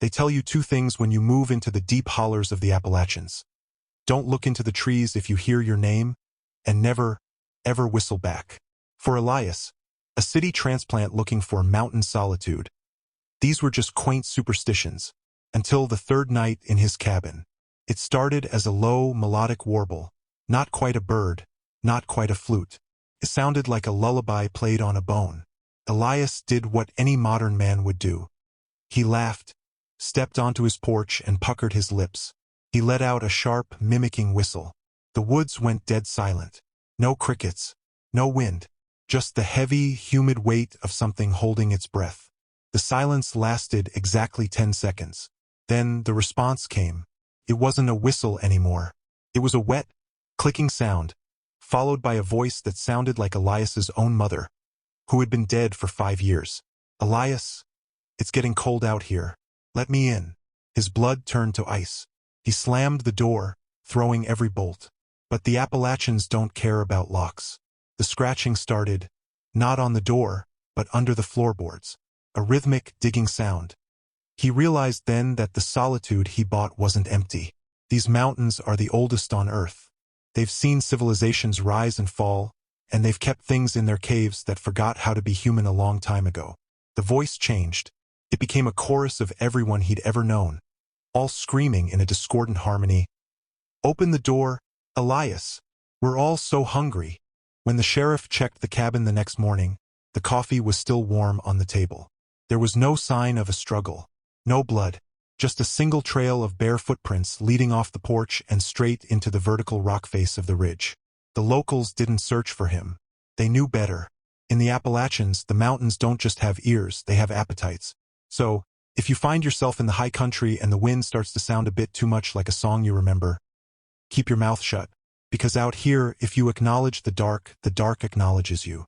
They tell you two things when you move into the deep hollers of the Appalachians. Don't look into the trees if you hear your name, and never, ever whistle back. For Elias, a city transplant looking for mountain solitude, these were just quaint superstitions, until the third night in his cabin. It started as a low, melodic warble, not quite a bird, not quite a flute. It sounded like a lullaby played on a bone. Elias did what any modern man would do. He laughed, stepped onto his porch and puckered his lips. He let out a sharp, mimicking whistle. The woods went dead silent. No crickets, no wind, just the heavy, humid weight of something holding its breath. The silence lasted exactly 10 seconds. Then the response came. It wasn't a whistle anymore. It was a wet, clicking sound, followed by a voice that sounded like Elias's own mother, who had been dead for 5 years. "Elias, it's getting cold out here. Let me in." His blood turned to ice. He slammed the door, throwing every bolt. But the Appalachians don't care about locks. The scratching started, not on the door, but under the floorboards. A rhythmic, digging sound. He realized then that the solitude he bought wasn't empty. These mountains are the oldest on Earth. They've seen civilizations rise and fall, and they've kept things in their caves that forgot how to be human a long time ago. The voice changed. It became a chorus of everyone he'd ever known, all screaming in a discordant harmony. "Open the door, Elias. We're all so hungry." When the sheriff checked the cabin the next morning, the coffee was still warm on the table. There was no sign of a struggle, no blood, just a single trail of bare footprints leading off the porch and straight into the vertical rock face of the ridge. The locals didn't search for him. They knew better. In the Appalachians, the mountains don't just have ears, they have appetites. So, if you find yourself in the high country and the wind starts to sound a bit too much like a song you remember, keep your mouth shut. Because out here, if you acknowledge the dark acknowledges you.